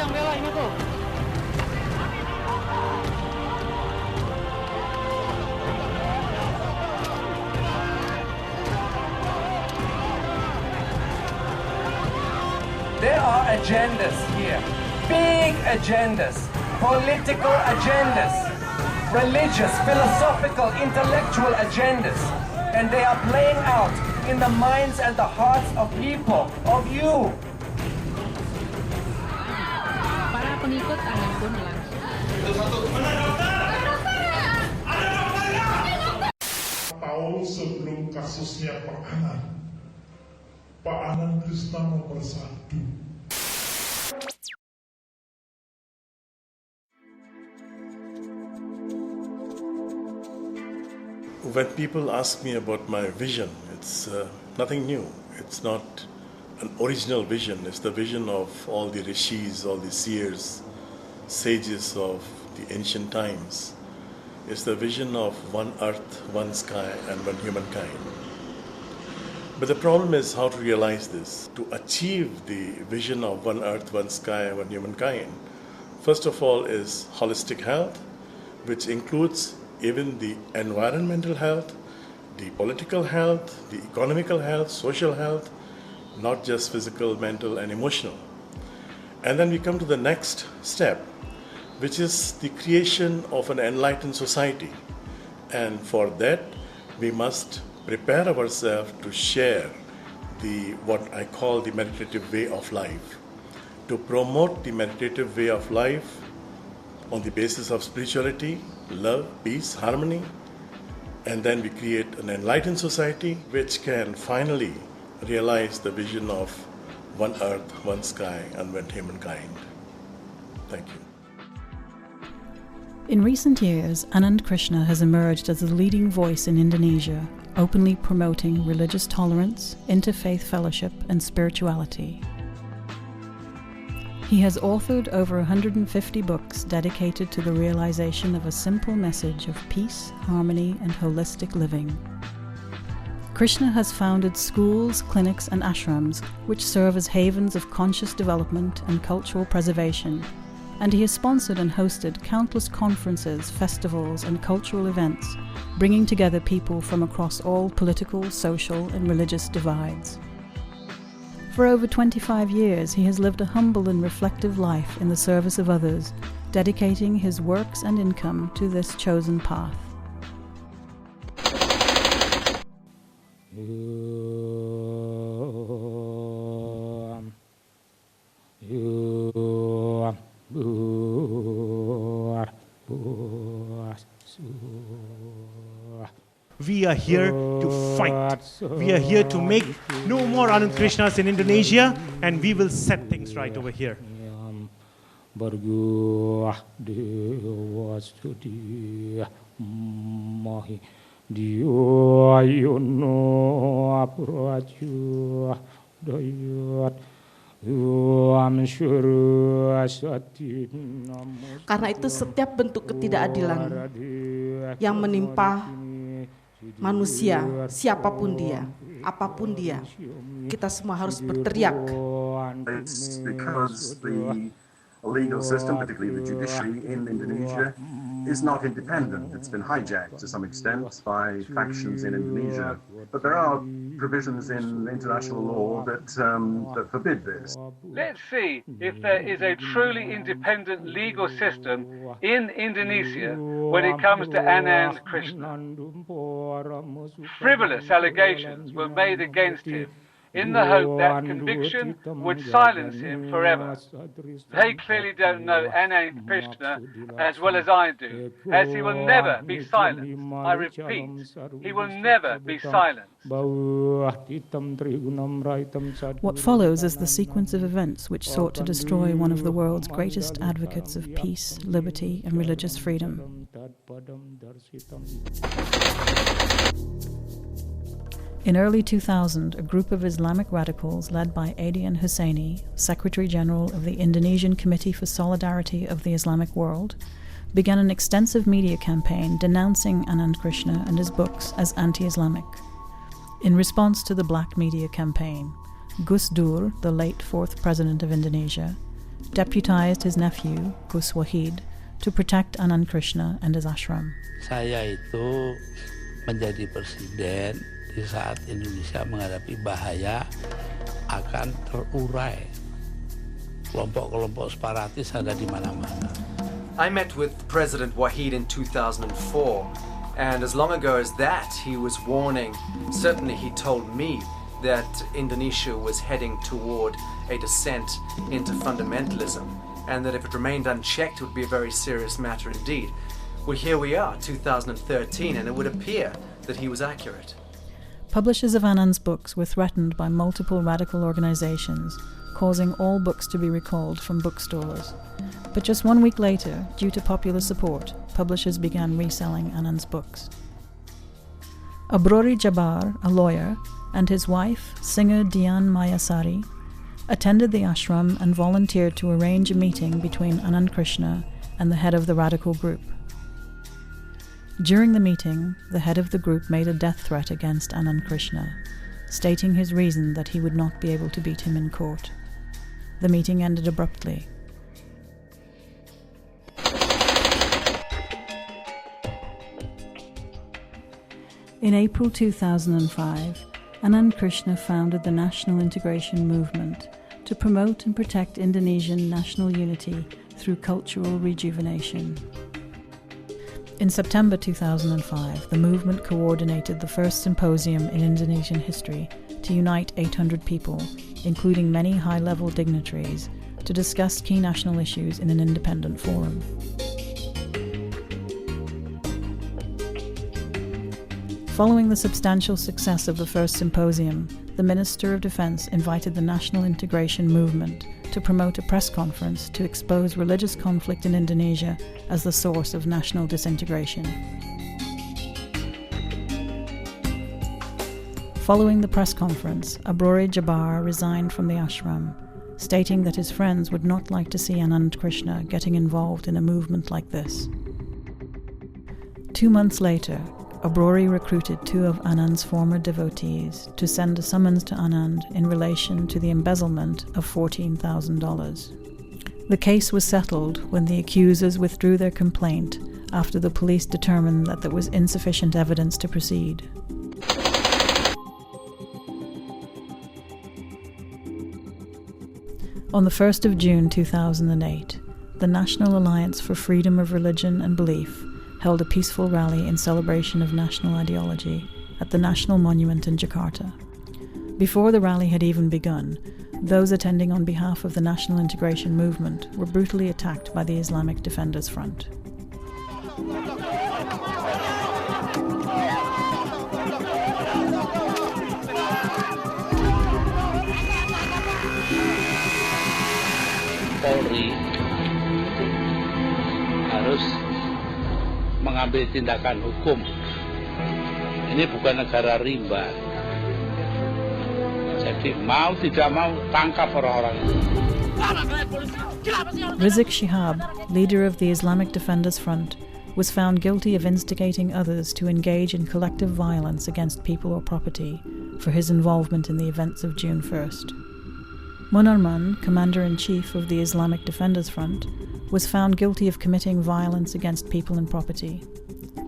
yang bela ini tuh. There are agendas here, big agendas, political agendas, religious, philosophical, intellectual agendas, and they are playing out in the minds and the hearts of people, of you. Para pengikut Anand pun langsung. Tahu sebelum kasusnya Pak Anand Krishna nomor 1. When people ask me about my vision, it's nothing new. It's not an original vision. It's the vision of all the rishis, all the seers, sages of the ancient times. It's the vision of one earth, one sky, and one humankind. But the problem is how to realize this. To achieve the vision of one earth, one sky, one humankind, first of all is holistic health, which includes even the environmental health, the political health, the economical health, social health, not just physical, mental, and emotional. And then we come to the next step, which is the creation of an enlightened society. And for that, we must prepare ourselves to share what I call the meditative way of life, to promote the meditative way of life on the basis of spirituality, love, peace, harmony, and then we create an enlightened society which can finally realize the vision of one earth, one sky, and one humankind. Thank you. In recent years, Anand Krishna has emerged as the leading voice in Indonesia, openly promoting religious tolerance, interfaith fellowship, and spirituality. He has authored over 150 books dedicated to the realization of a simple message of peace, harmony, and holistic living. Krishna has founded schools, clinics, and ashrams which serve as havens of conscious development and cultural preservation, and he has sponsored and hosted countless conferences, festivals, and cultural events, bringing together people from across all political, social, and religious divides. For over 25 years, he has lived a humble and reflective life in the service of others, dedicating his works and income to this chosen path. We are here to fight. We are here to make no more Anand Krishnas in Indonesia, and we will set things right over here. Karena itu setiap bentuk ketidakadilan yang menimpa manusia, siapapun dia, apapun dia, kita semua harus berteriak. It's because the legal system, particularly the judiciary in Indonesia, is not independent. It's been hijacked to some extent by factions in Indonesia. But there are provisions in international law that forbid this. Let's see if there is a truly independent legal system in Indonesia when it comes to Anand Krishna. Frivolous allegations were made against him in the hope that conviction would silence him forever. They clearly don't know Anand Krishna as well as I do, as he will never be silenced. I repeat, he will never be silenced. What follows is the sequence of events which sought to destroy one of the world's greatest advocates of peace, liberty, and religious freedom. In early 2000, a group of Islamic radicals led by Adian Husseini, Secretary General of the Indonesian Committee for Solidarity of the Islamic World, began an extensive media campaign denouncing Anand Krishna and his books as anti-Islamic. In response to the Black Media campaign, Gus Dur, the late fourth president of Indonesia, deputized his nephew, Gus Wahid, to protect Anand Krishna and his ashram. Saya itu menjadi presiden di saat Indonesia menghadapi bahaya akan terurai. Kelompok-kelompok separatis ada di mana-mana. I met with President Wahid in 2004, and as long ago as that, he was warning. Certainly he told me that Indonesia was heading toward a descent into fundamentalism, and that if it remained unchecked, it would be a very serious matter indeed. Well, here we are, 2013, and it would appear that he was accurate. Publishers of Anand's books were threatened by multiple radical organizations, causing all books to be recalled from bookstores. But just 1 week later, due to popular support, publishers began reselling Anand's books. Abrori Jabbar, a lawyer, and his wife, singer Dian Mayasari, attended the ashram and volunteered to arrange a meeting between Anand Krishna and the head of the radical group. During the meeting, the head of the group made a death threat against Anand Krishna, stating his reason that he would not be able to beat him in court. The meeting ended abruptly. In April 2005, Anand Krishna founded the National Integration Movement to promote and protect Indonesian national unity through cultural rejuvenation. In September 2005, the movement coordinated the first symposium in Indonesian history to unite 800 people, including many high-level dignitaries, to discuss key national issues in an independent forum. Following the substantial success of the first symposium, the Minister of Defense invited the National Integration Movement to promote a press conference to expose religious conflict in Indonesia as the source of national disintegration. Following the press conference, Abrori Jabbar resigned from the ashram, stating that his friends would not like to see Anand Krishna getting involved in a movement like this. 2 months later, Abrori recruited 2 of Anand's former devotees to send a summons to Anand in relation to the embezzlement of $14,000. The case was settled when the accusers withdrew their complaint after the police determined that there was insufficient evidence to proceed. On the 1st of June 2008, the National Alliance for Freedom of Religion and Belief held a peaceful rally in celebration of national ideology at the National Monument in Jakarta. Before the rally had even begun, those attending on behalf of the National Integration Movement were brutally attacked by the Islamic Defenders Front. Polri harus mengambil tindakan hukum. Ini bukan negara rimba. Jadi mau tidak mau tangkap orang-orang itu. Rizik Shihab, leader of the Islamic Defenders Front, was found guilty of instigating others to engage in collective violence against people or property for his involvement in the events of June 1st. Munarman, Commander-in-Chief of the Islamic Defenders Front, was found guilty of committing violence against people and property.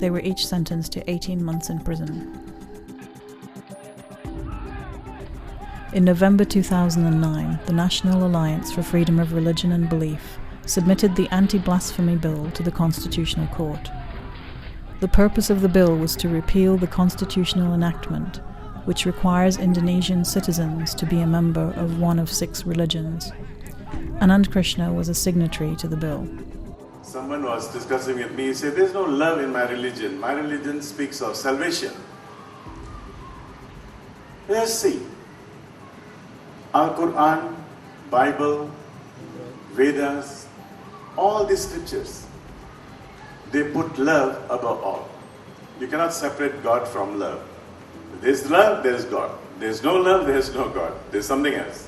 They were each sentenced to 18 months in prison. In November 2009, the National Alliance for Freedom of Religion and Belief submitted the Anti-Blasphemy Bill to the Constitutional Court. The purpose of the bill was to repeal the constitutional enactment, which requires Indonesian citizens to be a member of one of 6 religions. Anand Krishna was a signatory to the bill. Someone was discussing with me, he said, there's no love in my religion. My religion speaks of salvation. Let's see. Al-Quran, Bible, Vedas, all these scriptures, they put love above all. You cannot separate God from love. There's love, there's God. There's no love, there's no God. There's something else.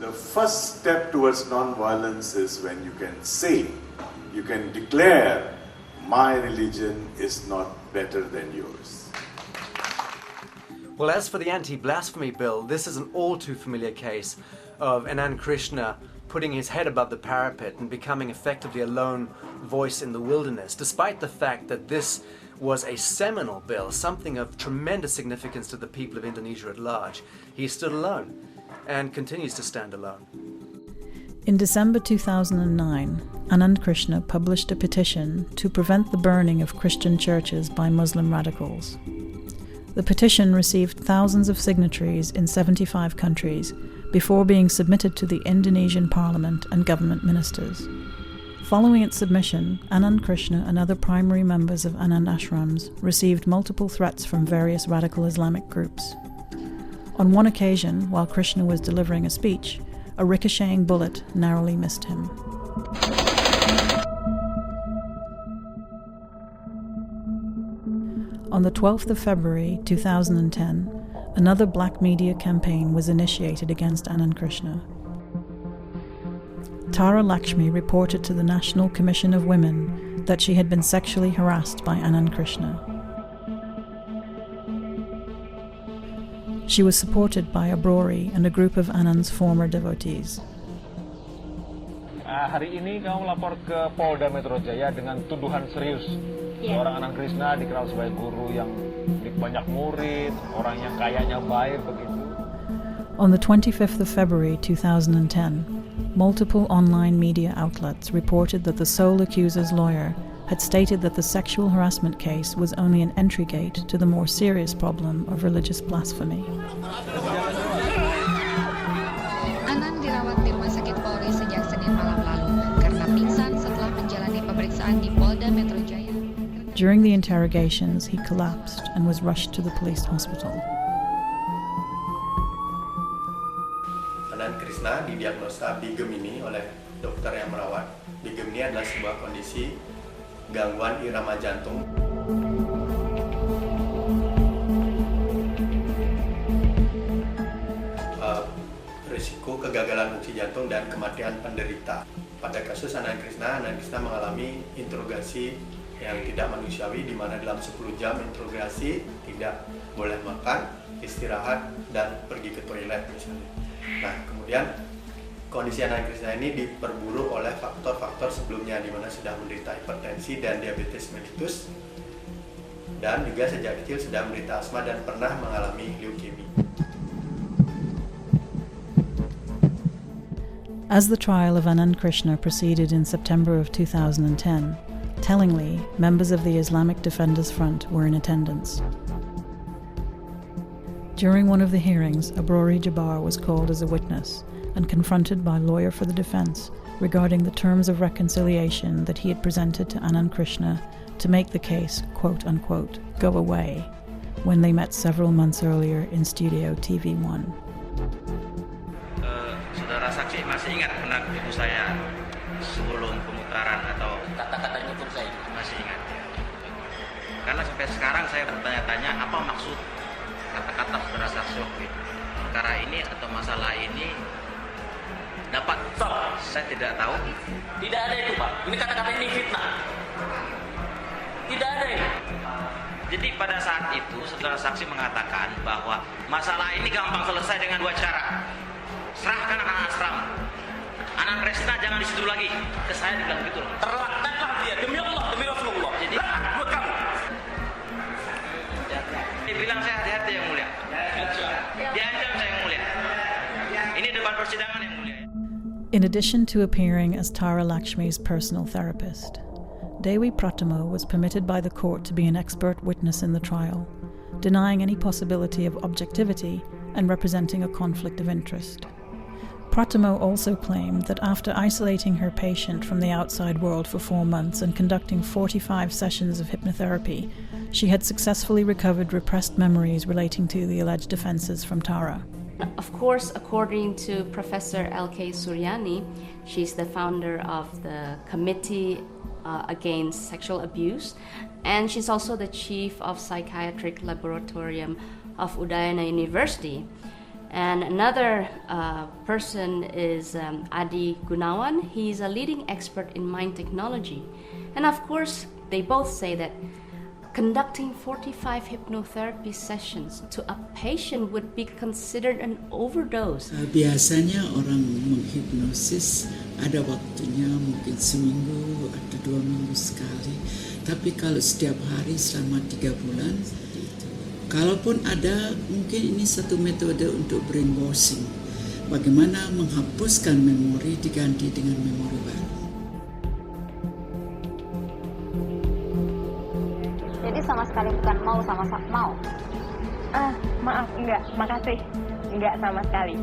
The first step towards non-violence is when you can say, you can declare, my religion is not better than yours. Well, as for the anti-blasphemy bill, this is an all too familiar case of Anand Krishna putting his head above the parapet and becoming effectively a lone voice in the wilderness, despite the fact that this was a seminal bill, something of tremendous significance to the people of Indonesia at large. He stood alone and continues to stand alone. In December 2009, Anand Krishna published a petition to prevent the burning of Christian churches by Muslim radicals. The petition received thousands of signatories in 75 countries before being submitted to the Indonesian parliament and government ministers. Following its submission, Anand Krishna and other primary members of Anand ashrams received multiple threats from various radical Islamic groups. On one occasion, while Krishna was delivering a speech, a ricocheting bullet narrowly missed him. On the 12th of February 2010, another black media campaign was initiated against Anand Krishna. Tara Lakshmi reported to the National Commission of Women that she had been sexually harassed by Anand Krishna. She was supported by a Brori and a group of Anand's former devotees. Hari ini kamu lapor ke Polda Metro Jaya dengan tuduhan serius. Seorang Anand Krishna dikenal sebagai guru yang banyak murid, orang yang kayanya baik begitu. On the 25th of February 2010, multiple online media outlets reported that the sole accuser's lawyer had stated that the sexual harassment case was only an entry gate to the more serious problem of religious blasphemy. Anand dirawat di Rumah Sakit Polri sejak Senin malam lalu karena pingsan setelah menjalani pemeriksaan di Polda Metro Jaya. During the interrogations, he collapsed and was rushed to the police hospital. Anand Krishna didiagnosa bigem ini oleh dokter yang merawat. Bigem ini adalah sebuah kondisi gangguan irama jantung. Risiko kegagalan fungsi jantung dan kematian penderita. Pada kasus Anand Krishna mengalami interogasi yang tidak manusiawi, di mana dalam 10 jam interogasi tidak boleh makan, istirahat, dan pergi ke toilet misalnya. Nah, kemudian kondisi Anand Krishna ini diperburuk oleh faktor-faktor sebelumnya, di mana sudah menderita hipertensi dan diabetes mellitus, dan juga sejak kecil sudah menderita asma dan pernah mengalami leukemia. As the trial of Anand Krishna proceeded in September of 2010, tellingly, members of the Islamic Defenders Front were in attendance. During one of the hearings, Abrori Jabbar was called as a witness and confronted by a lawyer for the defense regarding the terms of reconciliation that he had presented to Anand Krishna to make the case, quote-unquote, go away, when they met several months earlier in Studio TV1. Saudara saksi masih ingat benak ibu saya sebelum pemutaran atau kata-katanya pun saya masih ingat. Karena sampai sekarang saya bertanya-tanya apa maksud kata-kata saudara saksi waktu itu. Perkara ini atau masalah ini dapat stop. Saya tidak tahu. Tidak ada itu, Pak. Ini kata-kata ini fitnah. Tidak ada itu. Jadi pada saat itu saudara saksi mengatakan bahwa masalah ini gampang selesai dengan 2 cara. Serahkan anak asram. Anand Krishna jangan di situ lagi. Ke saya dibilang begitu. Terlaknatlah dia demi Allah, demi Rasulullah. Jadi buat kamu. Dia bilang saya hati-hati yang mulia. Diancam saya yang mulia. Ini depan persidangan yang mulia. In addition to appearing as Tara Lakshmi's personal therapist, Dewi Pratamo was permitted by the court to be an expert witness in the trial, denying any possibility of objectivity and representing a conflict of interest. Pratamo also claimed that after isolating her patient from the outside world for 4 months and conducting 45 sessions of hypnotherapy, she had successfully recovered repressed memories relating to the alleged offences from Tara. Of course, according to Professor L.K. Suryani, she's the founder of the Committee Against Sexual Abuse, and she's also the chief of Psychiatric Laboratorium of Udayana University. And another person is Adi Gunawan. He's a leading expert in mind technology. And of course, they both say that Conducting 45 hypnotherapy sessions to a patient would be considered an overdose. Biasanya orang menghipnosis ada waktunya mungkin seminggu atau 2 minggu sekali. Tapi kalau setiap hari selama 3 bulan, kalaupun ada, mungkin ini satu metode untuk brainwashing. Bagaimana menghapuskan memori diganti dengan memori baru. Jadi sama sekali bukan mau sama-sama mau. Maaf, enggak. Makasih. Enggak sama sekali.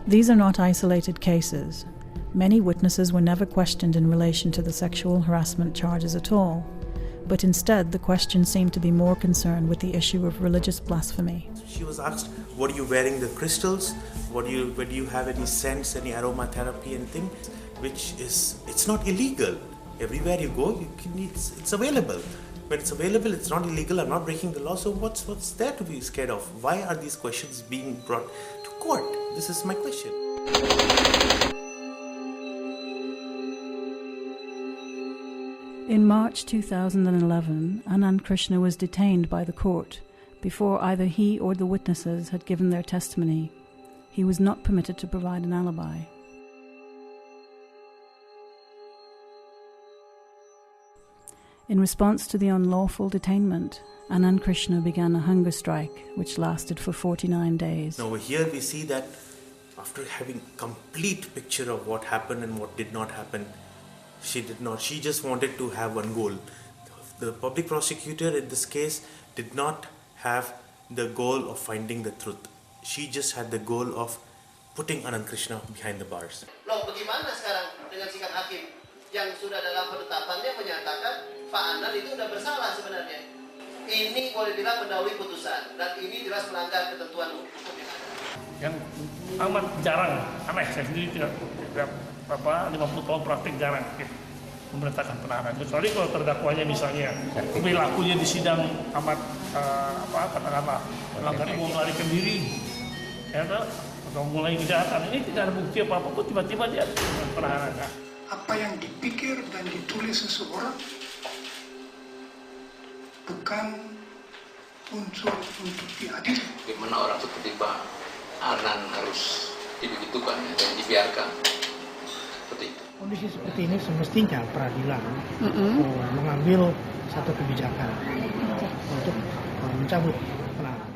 These are not isolated cases. Many witnesses were never questioned in relation to the sexual harassment charges at all, but instead the question seemed to be more concerned with the issue of religious blasphemy. She was asked, what are you wearing the crystals? Whether you have any scents, any aromatherapy, anything, which is, it's not illegal. Everywhere you go, it's available. When it's available, it's not illegal. I'm not breaking the law. So what's there to be scared of? Why are these questions being brought to court? This is my question. In March 2011, Anand Krishna was detained by the court before either he or the witnesses had given their testimony. He was not permitted to provide an alibi. In response to the unlawful detainment, Anand Krishna began a hunger strike which lasted for 49 days. Now here we see that after having complete picture of what happened and what did not happen, she just wanted to have one goal. The public prosecutor in this case did not have the goal of finding the truth. She just had the goal of putting Anand Krishna behind the bars. Loh, bagaimana sekarang dengan sikap hakim yang sudah dalam penetapannya menyatakan Pak Anand itu sudah bersalah sebenarnya. Ini boleh bilang mendahului putusan dan ini jelas melanggar ketentuan hukum yang ada. Yang amat jarang, aneh, saya sendiri tidak 50 tahun praktik jarang memerintahkan penahanan. Kecuali kalau terdakwanya misalnya perilakunya di sidang amat katakanlah melanggar, mau melarikan diri, ya, atau mulai kejahatan. Ini tidak ada bukti apa-apa, kok tiba-tiba dia penahanan. Apa yang dipikir dan ditulis seseorang bukan unsur untuk diadili. Bagaimana orang seperti Pak Anand harus dibegitukan dan dibiarkan seperti itu. Kondisi seperti ini semestinya peradilan mengambil satu kebijakan untuk mencabut penahanan.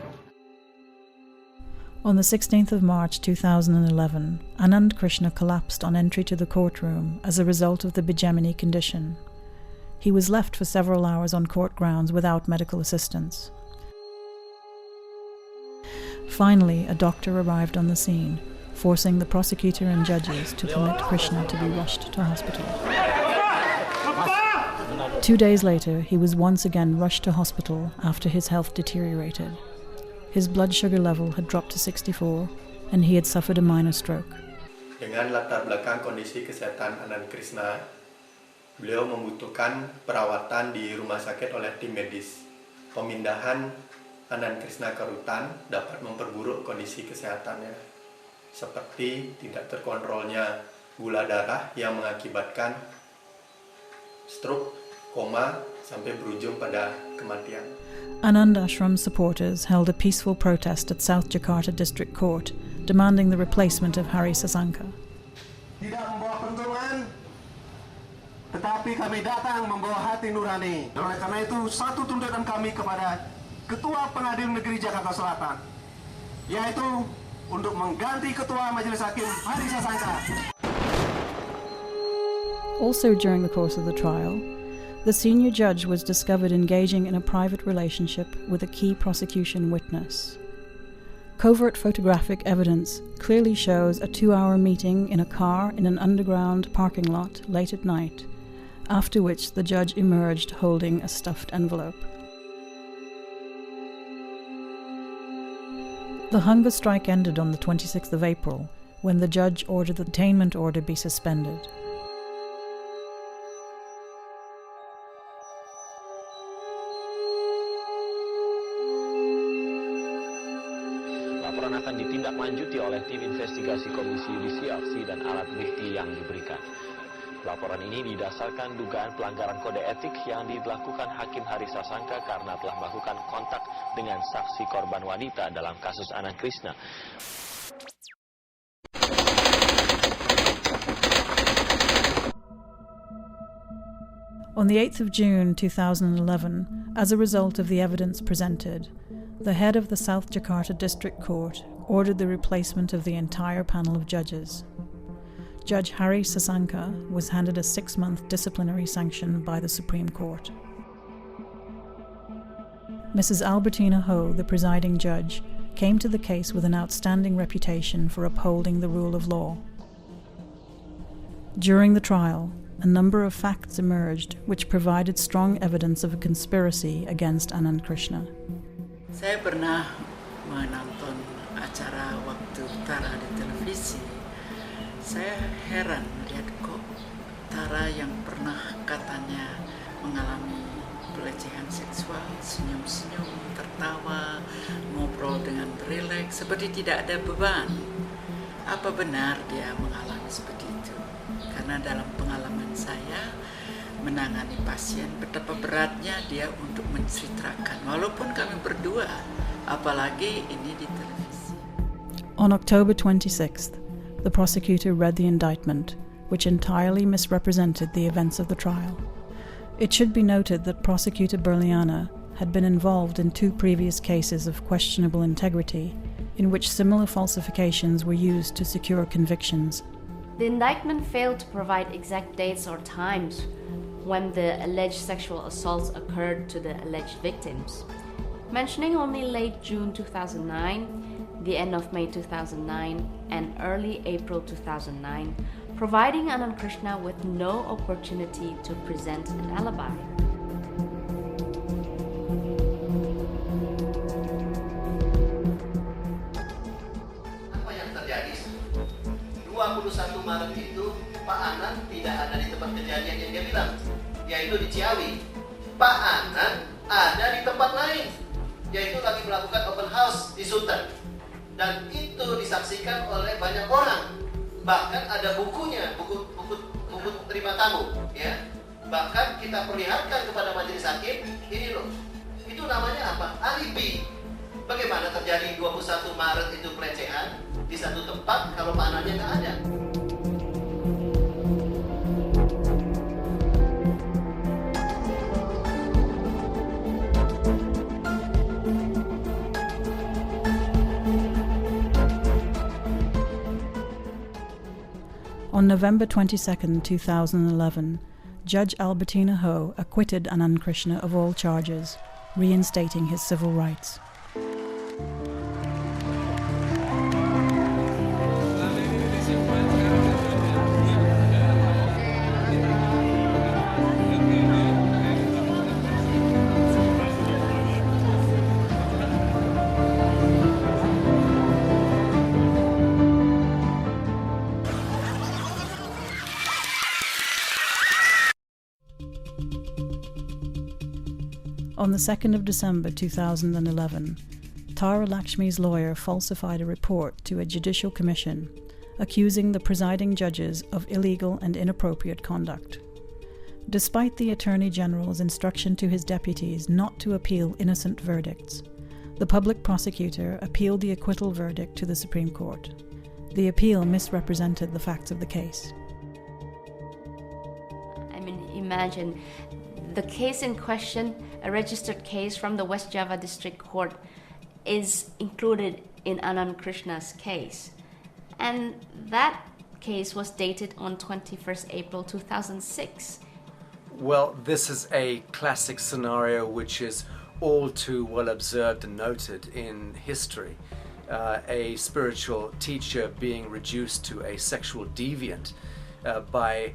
On the 16th of March 2011, Anand Krishna collapsed on entry to the courtroom as a result of the Bigemini condition. He was left for several hours on court grounds without medical assistance. Finally, a doctor arrived on the scene, forcing the prosecutor and judges to permit Krishna to be rushed to hospital. 2 days later, he was once again rushed to hospital after his health deteriorated. His blood sugar level had dropped to 64, and he had suffered a minor stroke. Dengan latar belakang kondisi kesehatan Anand Krishna, beliau membutuhkan perawatan di rumah sakit oleh tim medis. Pemindahan Anand Krishna ke rutan dapat memperburuk kondisi kesehatannya, seperti tidak terkontrolnya gula darah yang mengakibatkan stroke, koma, sampai berujung pada kematian. Anand Ashram supporters held a peaceful protest at South Jakarta District Court, demanding the replacement of Hari Sasanka. Tidak membawa keuntungan, tetapi kami datang membawa hati nurani. Oleh karena itu, satu tuntutan kami kepada Ketua Pengadilan Negeri Jakarta Selatan, yaitu untuk mengganti Ketua Majelis Hakim Hari Sasanka. Also during the course of the trial, the senior judge was discovered engaging in a private relationship with a key prosecution witness. Covert photographic evidence clearly shows a 2-hour meeting in a car in an underground parking lot late at night, after which the judge emerged holding a stuffed envelope. The hunger strike ended on the 26th of April, when the judge ordered the detainment order be suspended. laporan akan ditindaklanjuti oleh tim investigasi Komisi Yudisial dan alat bukti yang diberikan. Laporan ini didasarkan dugaan pelanggaran kode etik yang dilakukan Hakim Hari Sasangka karena telah melakukan kontak dengan saksi korban wanita dalam kasus Anand Krishna. On the 8th of June 2011, as a result of the evidence presented, the head of the South Jakarta District Court ordered the replacement of the entire panel of judges. Judge Hari Sasangka was handed a 6-month disciplinary sanction by the Supreme Court. Mrs. Albertina Ho, the presiding judge, came to the case with an outstanding reputation for upholding the rule of law. During the trial, a number of facts emerged which provided strong evidence of a conspiracy against Anand Krishna. Saya pernah menonton acara waktu Tara di televisi. Saya heran melihat kok Tara yang pernah katanya mengalami pelecehan seksual, senyum-senyum, tertawa, ngobrol dengan rileks, seperti tidak ada beban. Apa benar dia mengalami seperti itu? Karena dalam pengalaman saya menangani pasien, betapa beratnya dia untuk menceritakan, walaupun kami berdua, apalagi ini di televisi. On October 26th, the prosecutor read the indictment, which entirely misrepresented the events of the trial. It should be noted that Prosecutor Berliana had been involved in 2 previous cases of questionable integrity, in which similar falsifications were used to secure convictions. The indictment failed to provide exact dates or times when the alleged sexual assaults occurred to the alleged victims, mentioning only late June 2009, the end of May 2009, and early April 2009, providing Anand Krishna with no opportunity to present an alibi. Apa yang terjadi? 21 Maret itu Pak Anand tidak ada di tempat kejadian yang dia bilang, yaitu di Ciawi. Pak Anand ada di tempat lain, yaitu lagi melakukan open house di Sultan. Dan itu disaksikan oleh banyak orang. Bahkan ada bukunya, buku terima tamu, ya. Bahkan kita perlihatkan kepada majelis hakim, ini loh. Itu namanya apa? Alibi. Bagaimana terjadi 21 Maret itu pelecehan di satu tempat kalau Pak Anandnya nggak ada? On November 22, 2011, Judge Albertina Ho acquitted Anand Krishna of all charges, reinstating his civil rights. On the 2nd of December 2011, Tara Lakshmi's lawyer falsified a report to a judicial commission accusing the presiding judges of illegal and inappropriate conduct. Despite the Attorney General's instruction to his deputies not to appeal innocent verdicts, the public prosecutor appealed the acquittal verdict to the Supreme Court. The appeal misrepresented the facts of the case. I mean, imagine the case in question, a registered case from the West Java District Court, is included in Anand Krishna's case. And that case was dated on 21st April 2006. Well, this is a classic scenario which is all too well observed and noted in history. A spiritual teacher being reduced to a sexual deviant by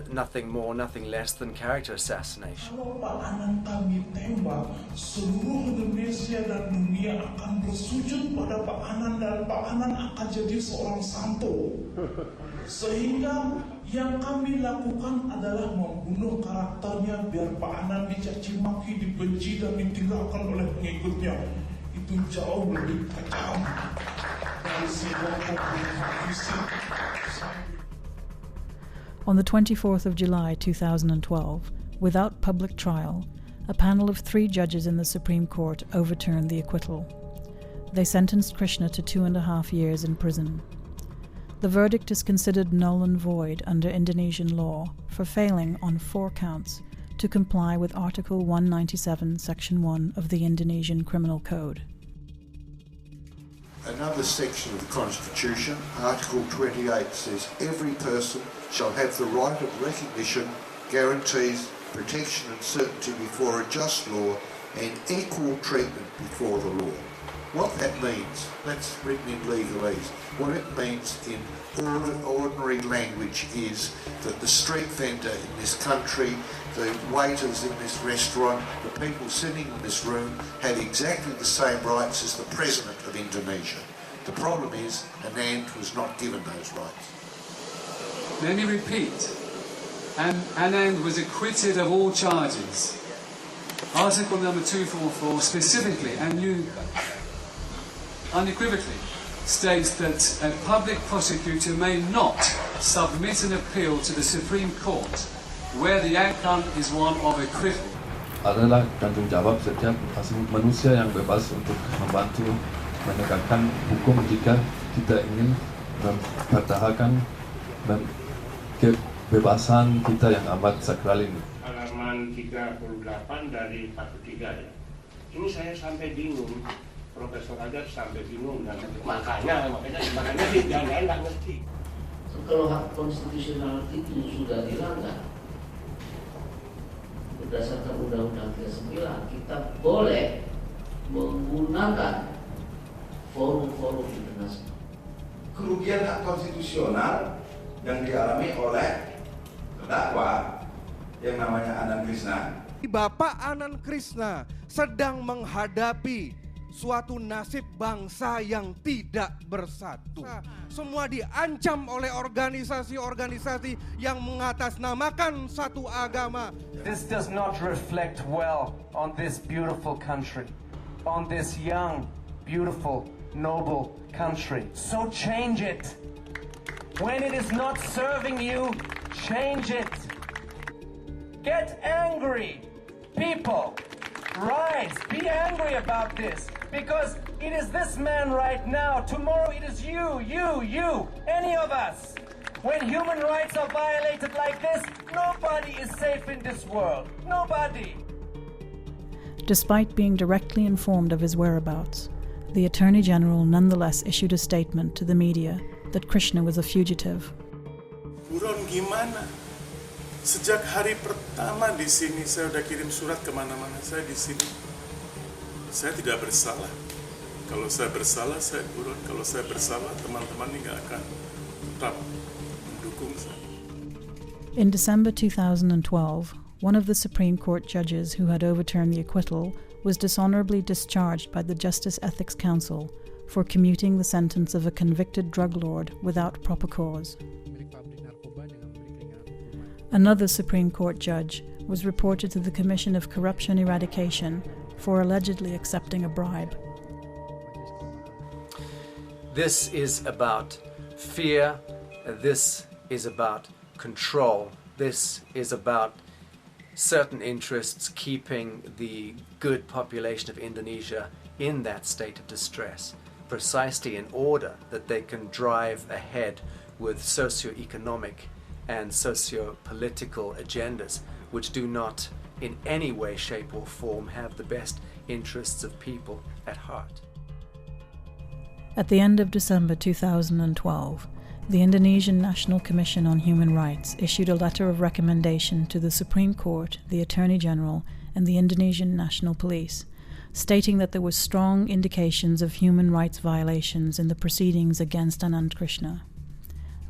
nothing more, nothing less than character assassination. Kalau Pak Anand kami tembak, seluruh Indonesia dan dunia akan bersujud pada Pak Anand dan Pak Anand akan jadi seorang santo. Sehingga yang kami lakukan adalah membunuh karakternya biar Pak Anand dicaci maki, dibenci dan ditinggalkan oleh pengikutnya. itu jauh lebih tajam dari sebuah pembunuhan fisik. On the 24th of July 2012, without public trial, a panel of 3 judges in the Supreme Court overturned the acquittal. They sentenced Krishna to 2.5 years in prison. The verdict is considered null and void under Indonesian law for failing on 4 counts to comply with Article 197, Section 1 of the Indonesian Criminal Code. Another section of the Constitution, Article 28, says every person shall have the right of recognition, guarantees, protection and certainty before a just law and equal treatment before the law. What that means, that's written in legalese. What it means in ordinary language is that the street vendor in this country, the waiters in this restaurant, the people sitting in this room have exactly the same rights as the President of Indonesia. The problem is Anand was not given those rights. Let me repeat. Anand was acquitted of all charges. Article number 244 specifically and unequivocally states that a public prosecutor may not submit an appeal to the Supreme Court where the outcome is one of acquittal. Adalah tanggung jawab setiap manusia yang bebas untuk membantu menegakkan hukum jika kita ingin mempertahankan kebebasan kita yang amat sakral ini. Halaman 38 dari 43 ya. Ini saya sampai bingung, Profesor Ajar sampai bingung dan makanya dia nggak ngerti. Kalau hak konstitusional itu sudah dilanggar berdasarkan Undang-Undang 39, kita boleh menggunakan forum-forum internasional. Kerugian hak konstitusional yang dialami oleh terdakwa yang namanya Anand Krishna. Bapak Anand Krishna sedang menghadapi suatu nasib bangsa yang tidak bersatu. Semua diancam oleh organisasi-organisasi yang mengatasnamakan satu agama. This does not reflect well on this beautiful country, on this young, beautiful, noble country. So change it. When it is not serving you, change it. Get angry. People, rise, be angry about this. Because it is this man right now. Tomorrow it is you, any of us. When human rights are violated like this, nobody is safe in this world. Nobody. Despite being directly informed of his whereabouts, the Attorney General nonetheless issued a statement to the media that Krishna was a fugitive. Buron gimana? Sejak hari pertama di sini saya udah kirim surat kemana-mana saya di sini. Saya tidak bersalah. Kalau saya bersalah, saya buron. Kalau saya bersalah, teman-teman ini nggak akan tetap mendukung saya. In December 2012, one of the Supreme Court judges who had overturned the acquittal was dishonorably discharged by the Justice Ethics Council for commuting the sentence of a convicted drug lord without proper cause. Another Supreme Court judge was reported to the Commission of Corruption Eradication for allegedly accepting a bribe. This is about fear, this is about control, this is about certain interests keeping the good population of Indonesia in that state of distress, precisely in order that they can drive ahead with socio-economic and socio-political agendas which do not in any way, shape or form have the best interests of people at heart. At the end of December 2012, the Indonesian National Commission on Human Rights issued a letter of recommendation to the Supreme Court, the Attorney General, and the Indonesian National Police, stating that there were strong indications of human rights violations in the proceedings against Anand Krishna.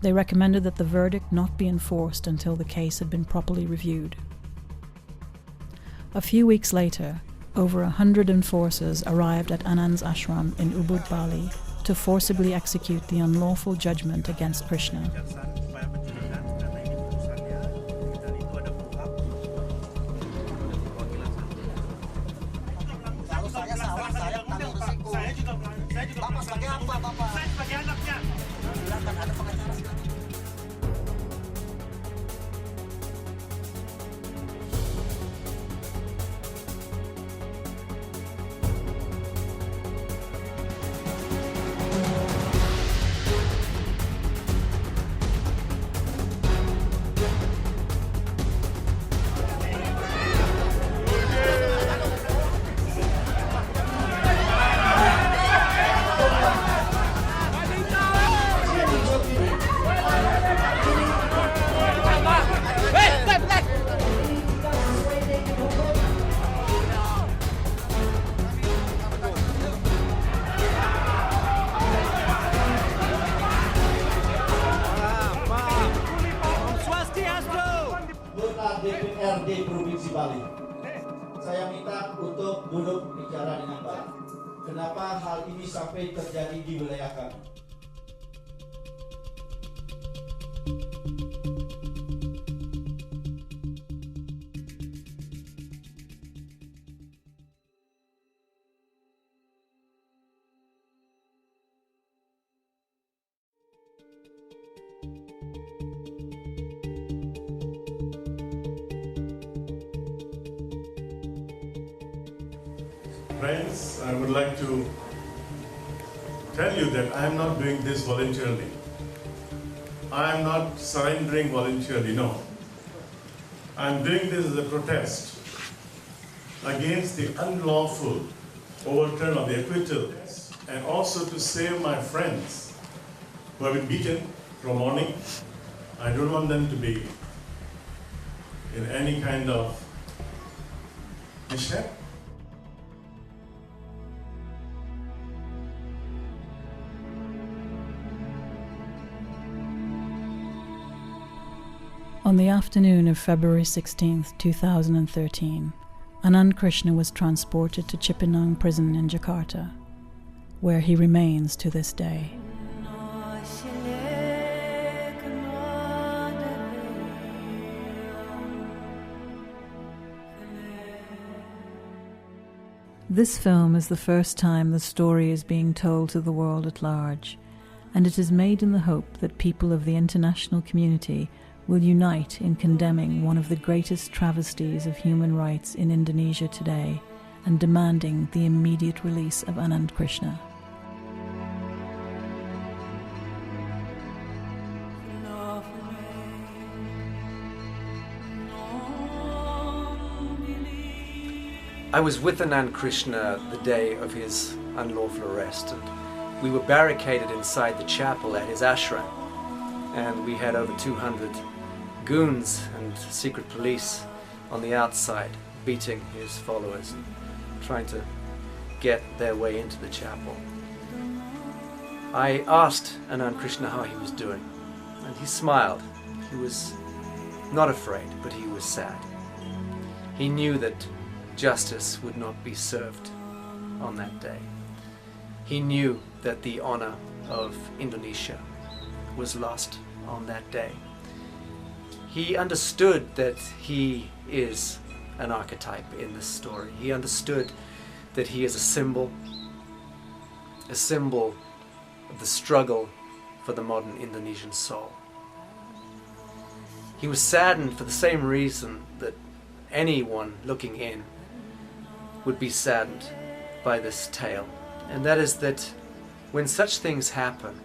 They recommended that the verdict not be enforced until the case had been properly reviewed. A few weeks later, over 100 enforcers arrived at Anand's ashram in Ubud, Bali, to forcibly execute the unlawful judgment against Krishna. kenapa hal ini sampai terjadi di wilayah kami. Friends, I would like to tell you that I am not doing this voluntarily. I am not surrendering voluntarily, no. I am doing this as a protest against the unlawful overturn of the acquittal, and also to save my friends who have been beaten from morning. I don't want them to be in any kind of mishap. On the afternoon of February 16, 2013, Anand Krishna was transported to Cipinang prison in Jakarta, where he remains to this day. This film is the first time the story is being told to the world at large, and it is made in the hope that people of the international community will unite in condemning one of the greatest travesties of human rights in Indonesia today and demanding the immediate release of Anand Krishna. I was with Anand Krishna the day of his unlawful arrest, and we were barricaded inside the chapel at his ashram, and we had over 200 goons and secret police on the outside beating his followers, trying to get their way into the chapel. I asked Anand Krishna how he was doing, and he smiled. He was not afraid, but he was sad. He knew that justice would not be served on that day. He knew that the honor of Indonesia was lost on that day. He understood that he is an archetype in this story. He understood that he is a symbol of the struggle for the modern Indonesian soul. He was saddened for the same reason that anyone looking in would be saddened by this tale, and that is that when such things happen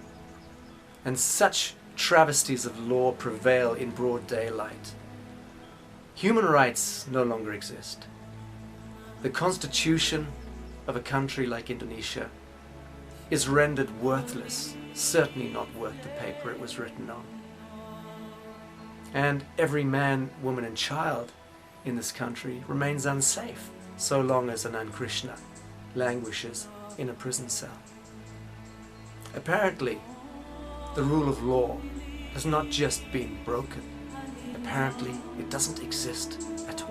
and such travesties of law prevail in broad daylight, human rights no longer exist. The constitution of a country like Indonesia is rendered worthless, certainly not worth the paper it was written on. And every man, woman and child in this country remains unsafe so long as Anand Krishna languishes in a prison cell. Apparently, the rule of law has not just been broken. Apparently, it doesn't exist at